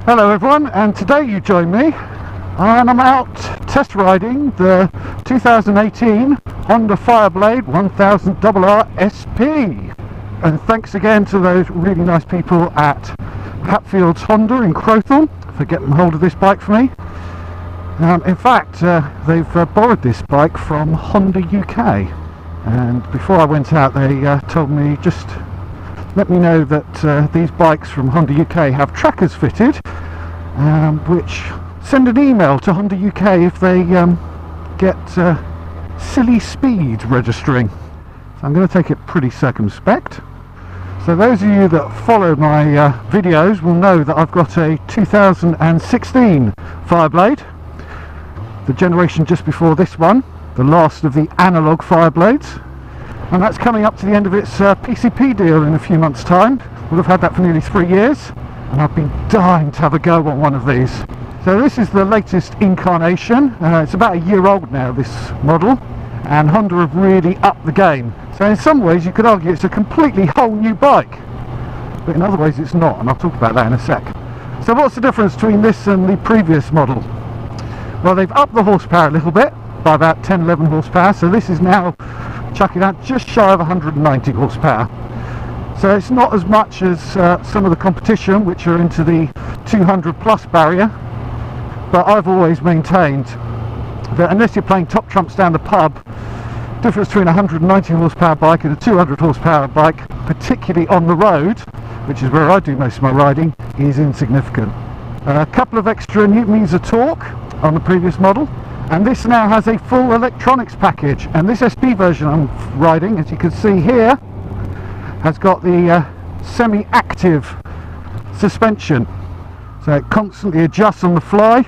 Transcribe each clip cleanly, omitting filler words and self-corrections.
Hello everyone, and today you join me and I'm out test riding the 2018 Honda Fireblade 1000RR SP. And thanks again to those really nice people at Hatfield's Honda in Crowthorne for getting hold of this bike for me. In fact, they've borrowed this bike from Honda UK, and before I went out they told me just let me know that these bikes from Honda UK have trackers fitted, which send an email to Honda UK if they get silly speed registering. So I'm going to take it pretty circumspect. So those of you that follow my videos will know that I've got a 2016 Fireblade, the generation just before this one, the last of the analogue Fireblades, and that's coming up to the end of its PCP deal in a few months' time. We'll have had that for nearly 3 years, and I've been dying to have a go on one of these. So this is the latest incarnation. It's about a year old now, this model, and Honda have really upped the game. So in some ways you could argue it's a completely whole new bike, but in other ways it's not, and I'll talk about that in a sec. So what's the difference between this and the previous model? Well, they've upped the horsepower a little bit by about 10-11 horsepower, so this is now chucking out just shy of 190 horsepower. So it's not as much as some of the competition which are into the 200 plus barrier, but I've always maintained that unless you're playing top trumps down the pub, the difference between a 190 horsepower bike and a 200 horsepower bike, particularly on the road, which is where I do most of my riding, is insignificant. A couple of extra newton-meters of torque on the previous model, and this now has a full electronics package, and this SP version I'm riding, as you can see here, has got the semi-active suspension, so it constantly adjusts on the fly.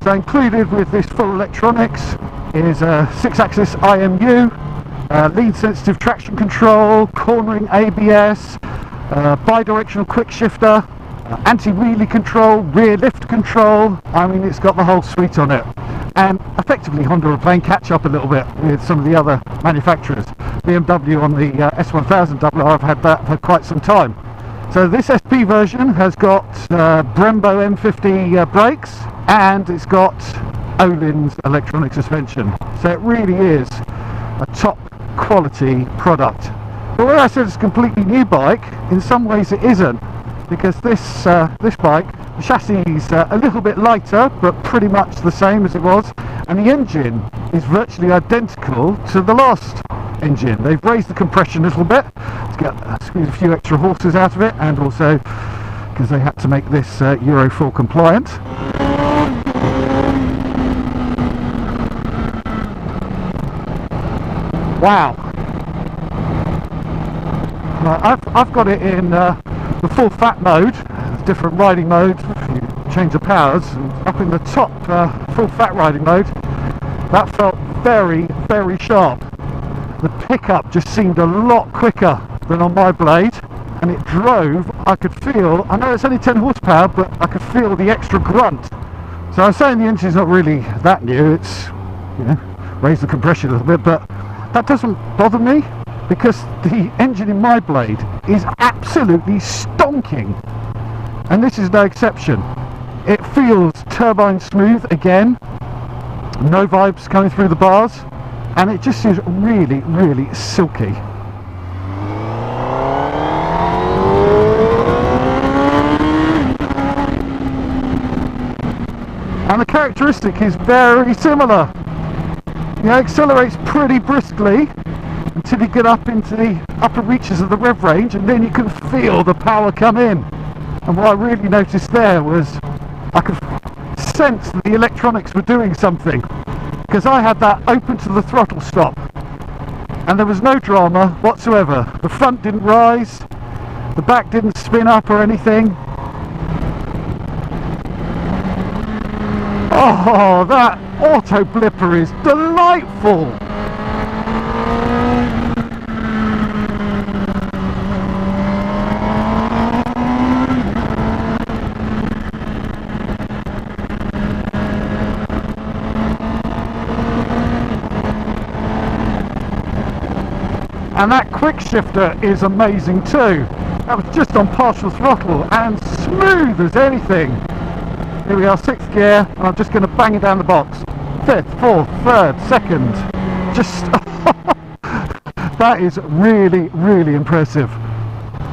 So included with this full electronics is a 6-axis IMU, lead sensitive traction control, cornering ABS, bi-directional Quickshifter, anti-wheelie control, rear lift control. I mean, it's got the whole suite on it. And effectively Honda are playing catch up a little bit with some of the other manufacturers. BMW on the S1000RR have had that for quite some time. So this SP version has got Brembo M50 brakes, and it's got Ohlins electronic suspension. So it really is a top quality product. But where I said it's a completely new bike, in some ways it isn't, because this bike, the chassis is a little bit lighter, but pretty much the same as it was, and the engine is virtually identical to the last engine. They've raised the compression a little bit to squeeze a few extra horses out of it, and also because they had to make this Euro 4 compliant. Wow. I've got it in the full fat mode, different riding modes, you change the powers. Up in the top full fat riding mode, that felt very, very sharp. The pickup just seemed a lot quicker than on my blade, and it drove, I could feel, I know it's only 10 horsepower, but I could feel the extra grunt. So I'm saying the engine's not really that new, it's, you know, raised the compression a little bit, but that doesn't bother me, because the engine in my blade is absolutely stonking, and this is no exception. It feels turbine smooth again, no vibes coming through the bars, and it just is really, really silky. And the characteristic is very similar. It accelerates pretty briskly until you get up into the upper reaches of the rev range, and then you can feel the power come in. And what I really noticed there was I could sense that the electronics were doing something, because I had that open to the throttle stop and there was no drama whatsoever. The front didn't rise, the back didn't spin up or anything. Oh, that auto blipper is delightful. And that Quickshifter is amazing too. That was just on partial throttle and smooth as anything. Here we are, 6th gear, and I'm just going to bang it down the box. 5th, 4th, 3rd, 2nd. Just that is really, really impressive.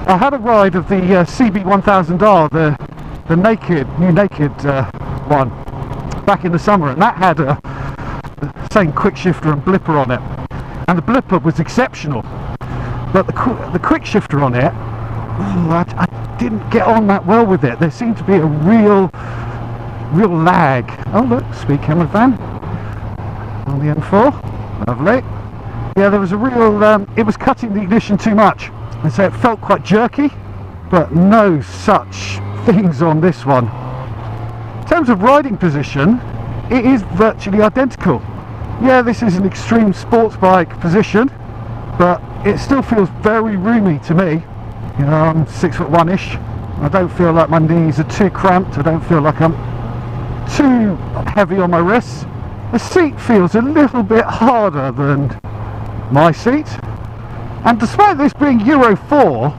I had a ride of the CB1000R, the new naked one, back in the summer, and that had a same Quickshifter and blipper on it, and the blipper was exceptional, but the Quickshifter on it, I didn't get on that well with it. There seemed to be a real lag. Oh look, speed camera van on the M4, lovely. Yeah, there was a real, it was cutting the ignition too much, and so it felt quite jerky, but no such things on this one. In terms of riding position, it is virtually identical. Yeah, this is an extreme sports bike position, but it still feels very roomy to me. You know, I'm 6'1"-ish. I don't feel like my knees are too cramped. I don't feel like I'm too heavy on my wrists. The seat feels a little bit harder than my seat, and despite this being Euro 4,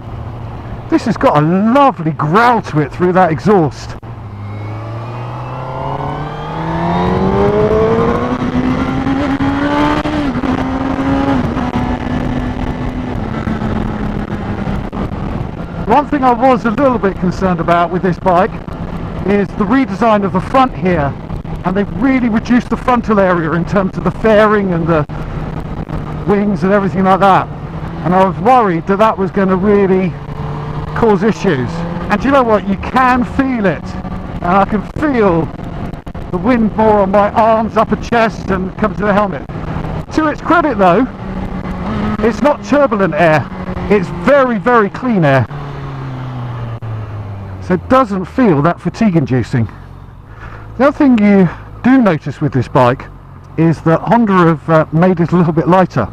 this has got a lovely growl to it through that exhaust. One thing I was a little bit concerned about with this bike is the redesign of the front here, and they've really reduced the frontal area in terms of the fairing and the wings and everything like that, and I was worried that that was going to really cause issues. And do you know what, you can feel it, and I can feel the wind more on my arms, upper chest, and coming to the helmet. To its credit though, it's not turbulent air, it's very, very clean air, so it doesn't feel that fatigue inducing. The other thing you do notice with this bike is that Honda have made it a little bit lighter,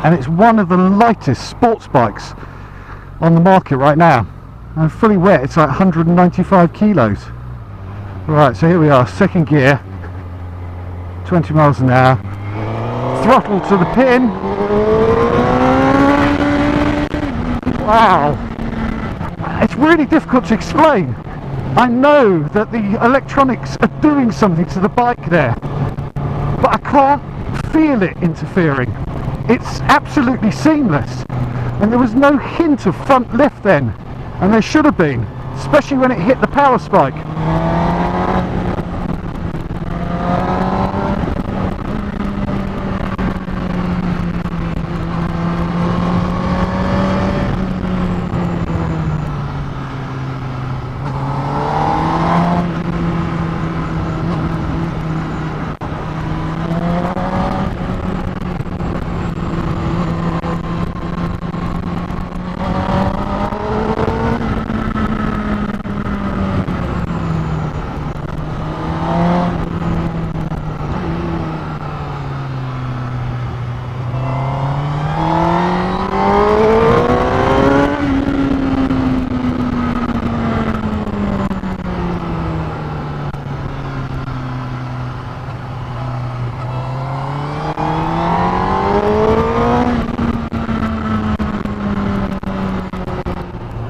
and it's one of the lightest sports bikes on the market right now, and fully wet it's like 195 kilos. Right, so here we are, 2nd gear, 20 miles an hour, throttle to the pin. Wow, it's really difficult to explain. I know that the electronics are doing something to the bike there, but I can't feel it interfering. It's absolutely seamless, and there was no hint of front lift then, and there should have been, especially when it hit the power spike.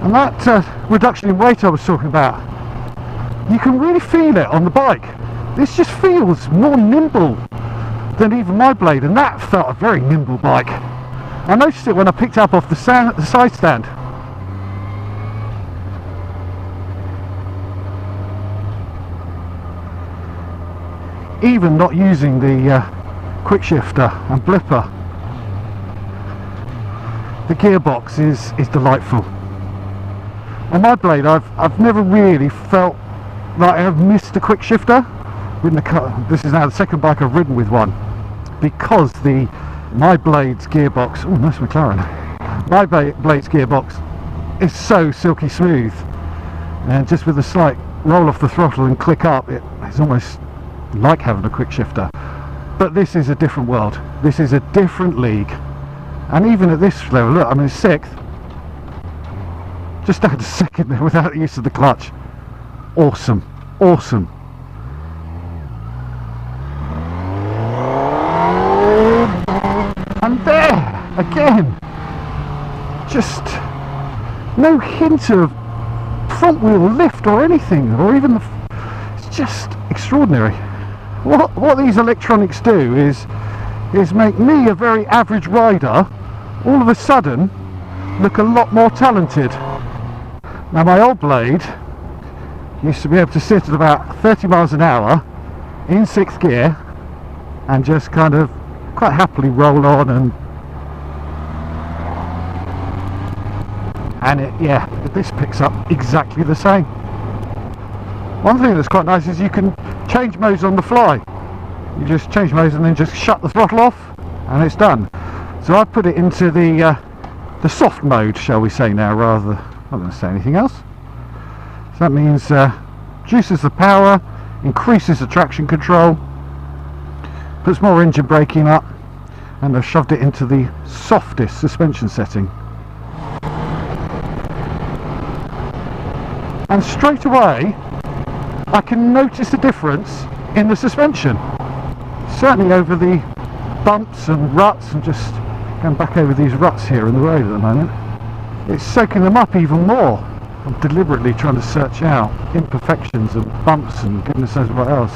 And that reduction in weight I was talking about, you can really feel it on the bike. This just feels more nimble than even my blade, and that felt a very nimble bike. I noticed it when I picked up off the side stand. Even not using the Quickshifter and blipper, the gearbox is delightful. On my blade, I've never really felt like I've missed a Quickshifter. This is now the 2nd bike I've ridden with one, because my blade's gearbox, oh nice McLaren, my blade's gearbox is so silky smooth, and just with a slight roll off the throttle and click up, it's almost like having a Quickshifter. But this is a different world, this is a different league, and even at this level, look, I'm in 6th, just down to 2nd there without the use of the clutch. Awesome, awesome. And there, again, just no hint of front wheel lift or anything, or even it's just extraordinary. What these electronics do is make me, a very average rider, all of a sudden look a lot more talented. Now, my old blade used to be able to sit at about 30 miles an hour in 6th gear and just kind of quite happily roll on, and this picks up exactly the same. One thing that's quite nice is you can change modes on the fly. You just change modes and then just shut the throttle off and it's done. So I put it into the soft mode, shall we say now, rather. I'm not going to say anything else. So that means reduces the power, increases the traction control, puts more engine braking up, and I've shoved it into the softest suspension setting. And straight away I can notice a difference in the suspension, certainly over the bumps and ruts, and just going back over these ruts here in the road at the moment. It's soaking them up even more. I'm deliberately trying to search out imperfections and bumps and goodness knows what else.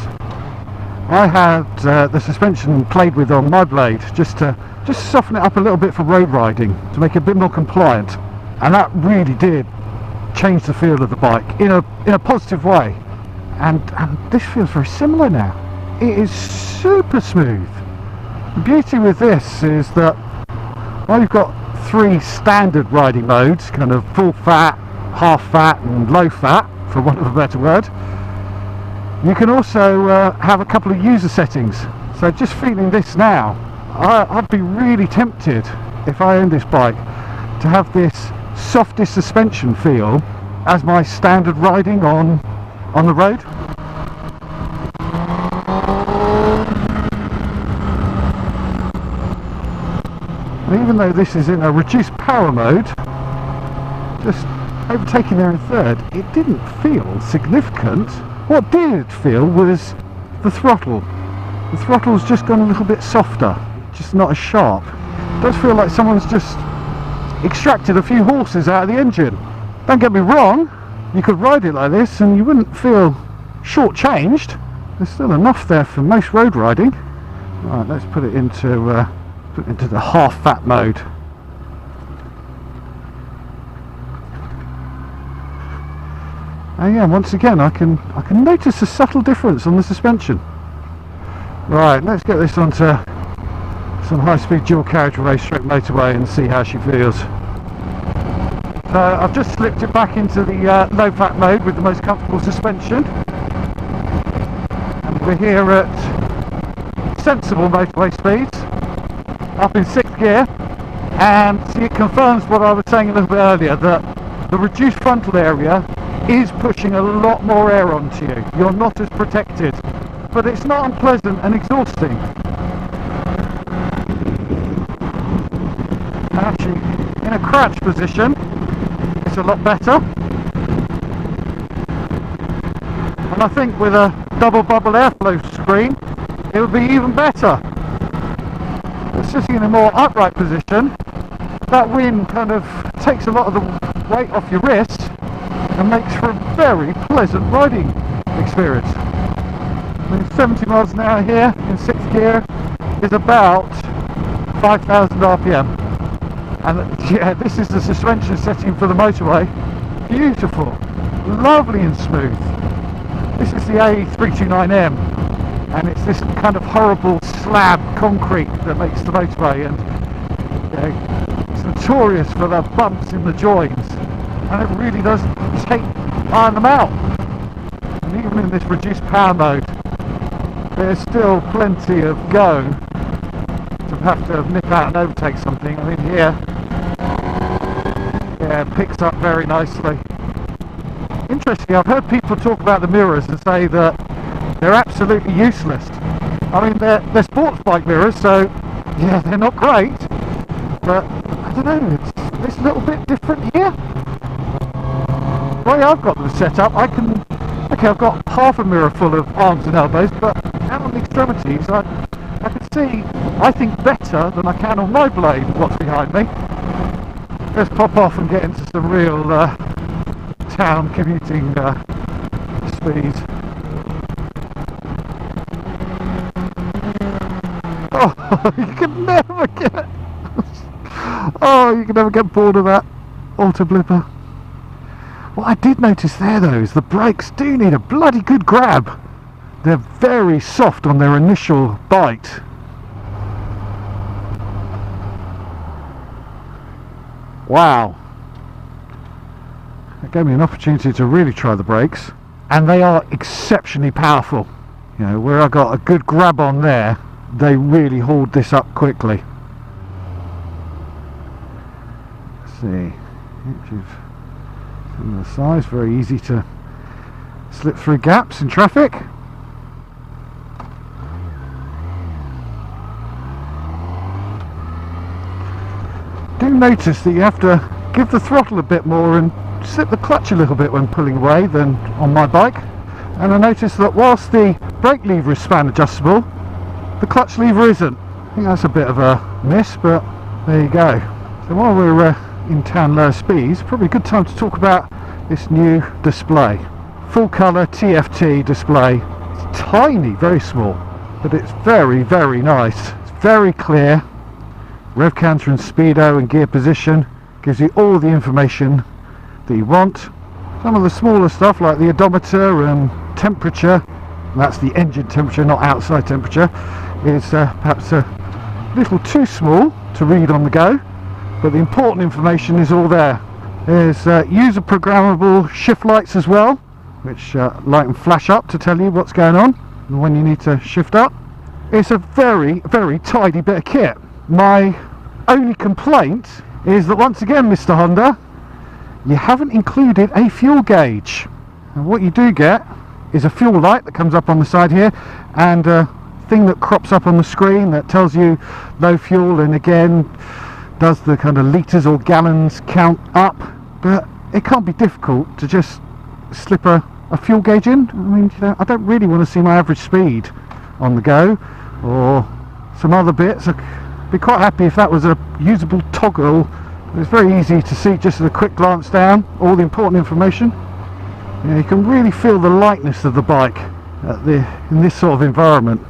I had the suspension played with on my blade just to soften it up a little bit for road riding, to make it a bit more compliant, and that really did change the feel of the bike in a positive way. And this feels very similar now. It is super smooth. The beauty with this is that while you've got 3 standard riding modes, kind of full fat, half fat and low fat, for want of a better word, you can also have a couple of user settings. So just feeling this now, I'd be really tempted, if I owned this bike, to have this softest suspension feel as my standard riding on the road. And even though this is in a reduced power mode, just overtaking there in 3rd, it didn't feel significant. What did feel was the throttle. The throttle's just gone a little bit softer, just not as sharp. It does feel like someone's just extracted a few horses out of the engine. Don't get me wrong, you could ride it like this and you wouldn't feel shortchanged. There's still enough there for most road riding. Right, let's put it into the half fat mode. And yeah, once again I can notice a subtle difference on the suspension. Right, let's get this onto some high-speed dual carriageway straight motorway and see how she feels. So I've just slipped it back into the low fat mode with the most comfortable suspension, and we're here at sensible motorway speeds, up in 6th gear, and see, it confirms what I was saying a little bit earlier, that the reduced frontal area is pushing a lot more air onto you. You're not as protected, but it's not unpleasant and exhausting. Actually, in a crouch position, it's a lot better. And I think with a double bubble airflow screen, it would be even better. But sitting in a more upright position, that wind kind of takes a lot of the weight off your wrist and makes for a very pleasant riding experience. I mean, 70 miles an hour here in 6th gear is about 5,000 RPM. And yeah, this is the suspension setting for the motorway. Beautiful, lovely and smooth. This is the A329M, and it's this kind of horrible slab concrete that makes the motorway, and it's notorious for the bumps in the joins, and it really does iron them out. And even in this reduced power mode, there's still plenty of go to have to nip out and overtake something. I mean, here, yeah, it picks up very nicely. Interestingly, I've heard people talk about the mirrors and say that they're absolutely useless. I mean, they're sports bike mirrors, so yeah, they're not great, but I don't know, it's a little bit different here. The way I've got them set up, I've got half a mirror full of arms and elbows, but out on the extremities I can see I think, better than I can on my blade, what's behind me. Let's pop off and get into some real town commuting speed. Oh, you can never get... Oh, you can never get bored of that auto blipper. What I did notice there though is the brakes do need a bloody good grab. They're very soft on their initial bite. Wow. It gave me an opportunity to really try the brakes, and they are exceptionally powerful. You know, where I got a good grab on there, they really hauled this up quickly. Let's see, inches similar size, very easy to slip through gaps in traffic. Do notice that you have to give the throttle a bit more and slip the clutch a little bit when pulling away than on my bike. And I noticed that whilst the brake lever is span adjustable, the clutch lever isn't. I think that's a bit of a miss, but there you go. So while we're in town lower speeds, probably a good time to talk about this new display. Full colour TFT display. It's tiny, very small, but it's very, very nice. It's very clear. Rev counter and speedo and gear position, gives you all the information that you want. Some of the smaller stuff like the odometer and temperature, and that's the engine temperature, not outside temperature, is perhaps a little too small to read on the go, but the important information is all there. There's user programmable shift lights as well, which light and flash up to tell you what's going on and when you need to shift up. It's a very, very tidy bit of kit. My only complaint is that once again, Mr. Honda, you haven't included a fuel gauge. And what you do get is a fuel light that comes up on the side here, and a thing that crops up on the screen that tells you low fuel, and again does the kind of litres or gallons count up. But it can't be difficult to just slip a fuel gauge in. I mean, you know, I don't really want to see my average speed on the go or some other bits. I'd be quite happy if that was a usable toggle. It's very easy to see just at a quick glance down all the important information. You know, you can really feel the lightness of the bike in this sort of environment.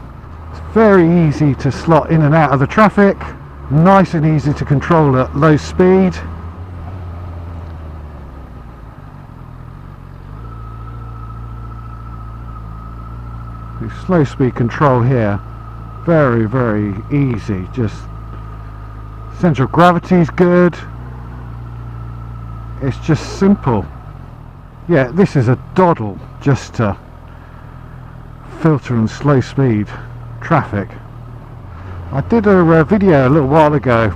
It's very easy to slot in and out of the traffic, nice and easy to control at low speed. The slow speed control here, very, very easy. Just central gravity is good. It's just simple. Yeah, this is a doddle just to filter and slow speed traffic. I did a video a little while ago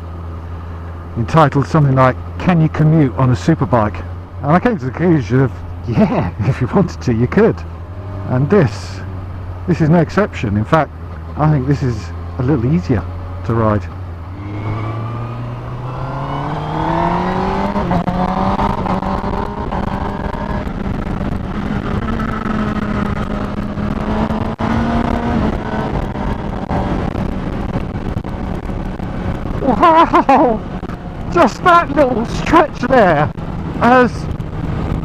entitled something like "Can you commute on a superbike?" and I came to the conclusion of, yeah, if you wanted to, you could. And this is no exception. In fact, I think this is a little easier to ride. Wow! Just that little stretch there has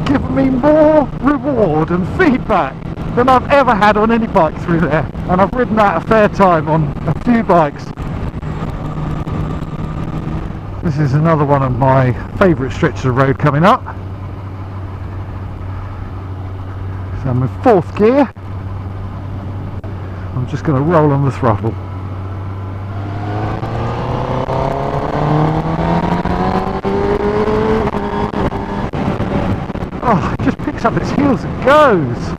given me more reward and feedback than I've ever had on any bike through there, and I've ridden that a fair time on a few bikes. This is another one of my favourite stretches of road coming up. So I'm in 4th gear. I'm just going to roll on the throttle. Oh, it just picks up its heels and goes.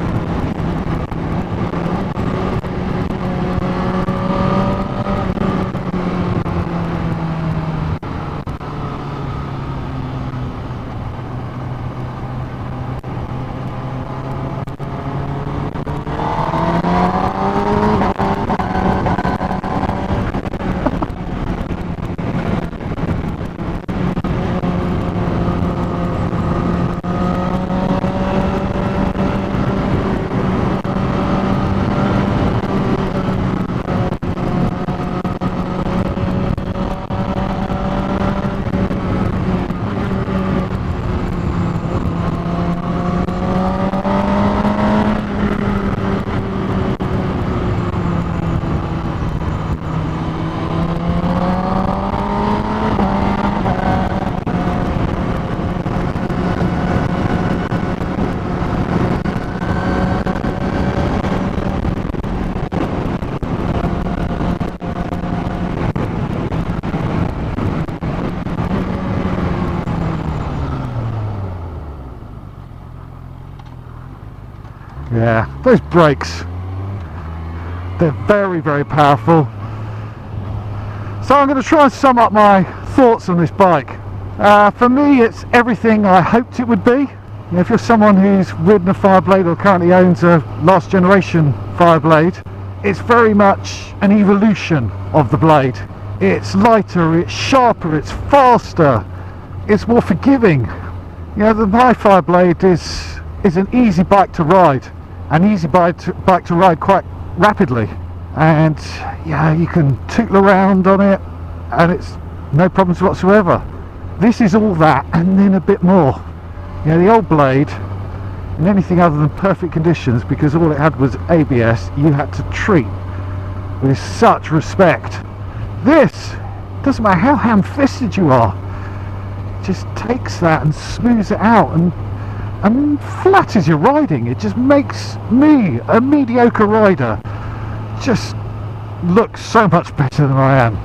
Yeah, those brakes, they're very, very powerful. So I'm going to try and sum up my thoughts on this bike. For me, it's everything I hoped it would be. You know, if you're someone who's ridden a Fireblade or currently owns a last generation Fireblade, it's very much an evolution of the Blade. It's lighter, it's sharper, it's faster, it's more forgiving. You know, my Fireblade is an easy bike to ride, an easy bike to ride quite rapidly, and yeah, you can tootle around on it and it's no problems whatsoever. This is all that and then a bit more. You know, the old Blade, in anything other than perfect conditions, because all it had was ABS, you had to treat with such respect. This, doesn't matter how ham-fisted you are, just takes that and smooths it out and flattens your riding. It just makes me, a mediocre rider, just look so much better than I am.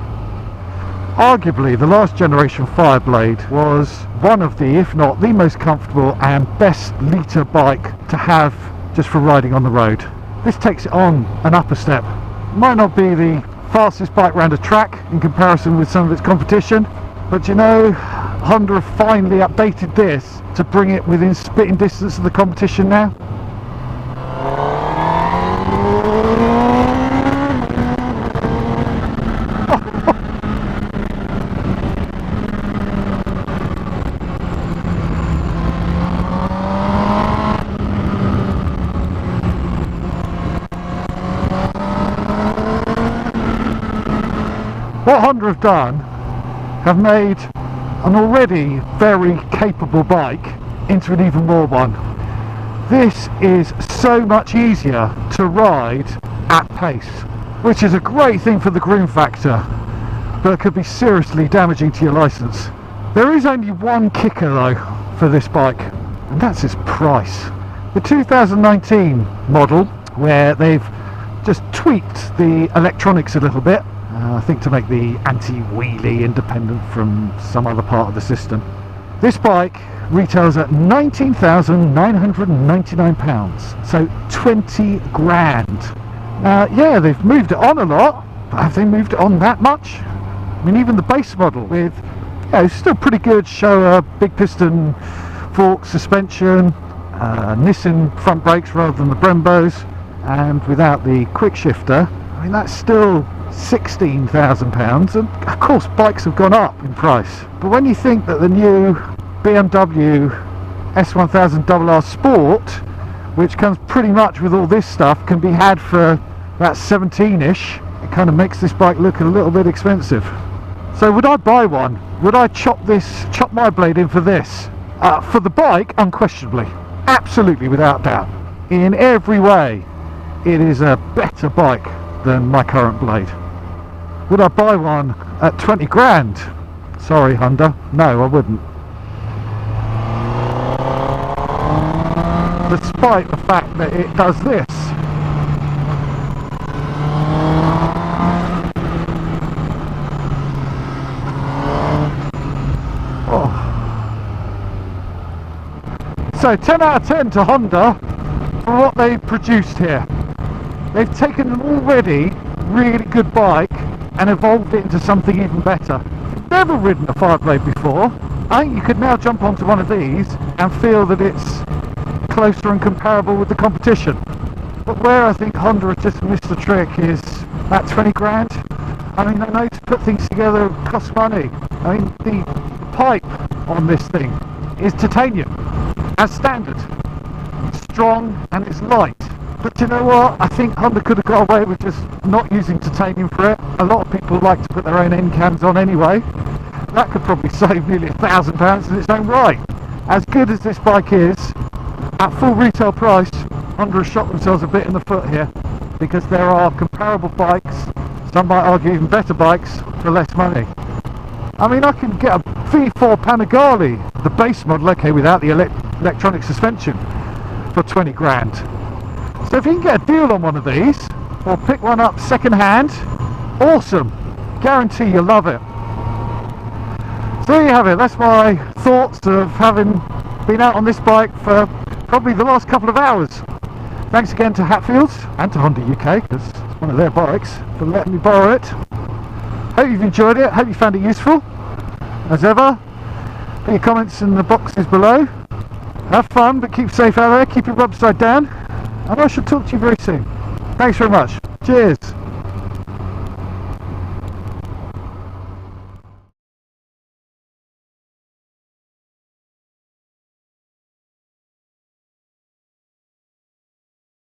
Arguably, the last generation Fireblade was one of the, if not the most comfortable and best litre bike to have just for riding on the road. This takes it on an upper step. Might not be the fastest bike round a track in comparison with some of its competition, but you know, Honda have finally updated this to bring it within spitting distance of the competition now. What Honda have done, have made an already very capable bike into an even more one. This is so much easier to ride at pace, which is a great thing for the groom factor, but could be seriously damaging to your license. There is only one kicker though for this bike, and that's its price. The 2019 model, where they've just tweaked the electronics a little bit, I think to make the anti-wheelie independent from some other part of the system. This bike retails at £19,999, so 20 grand. Yeah, they've moved it on a lot, but have they moved it on that much? I mean, even the base model with, you know, still pretty good Showa big piston fork suspension, Nissan front brakes rather than the Brembos, and without the Quickshifter, I mean, that's still £16,000, and of course bikes have gone up in price. But when you think that the new BMW S1000RR Sport, which comes pretty much with all this stuff, can be had for about 17-ish, it kind of makes this bike look a little bit expensive. So would I buy one? Would I chop my blade in for this? For the bike, unquestionably, absolutely, without doubt. In every way, it is a better bike than my current Blade. Would I buy one at 20 grand? Sorry Honda, no I wouldn't. Despite the fact that it does this. Oh. So 10 out of 10 to Honda for what they've produced here. They've taken an already really good bike and evolved it into something even better. If you've never ridden a Fireblade before, I think you could now jump onto one of these and feel that it's closer and comparable with the competition. But where I think Honda have just missed the trick is at 20 grand. I mean, I know to put things together costs money. I mean, the pipe on this thing is titanium, as standard. It's strong and it's light. But you know what? I think Honda could have got away with just not using titanium for it. A lot of people like to put their own end cams on anyway. That could probably save nearly £1,000 in its own right. As good as this bike is, at full retail price, Honda has shot themselves a bit in the foot here, because there are comparable bikes, some might argue even better bikes, for less money. I mean, I can get a V4 Panigale, the base model, okay, without the electronic suspension, for 20 grand. So if you can get a deal on one of these, or pick one up second hand, awesome, guarantee you'll love it. So there you have it, that's my thoughts of having been out on this bike for probably the last couple of hours. Thanks again to Hatfields and to Honda UK, because it's one of their bikes, for letting me borrow it. Hope you've enjoyed it, hope you found it useful. As ever, put your comments in the boxes below. Have fun, but keep safe out there, keep your upside down, and I shall talk to you very soon. Thanks very much. Cheers.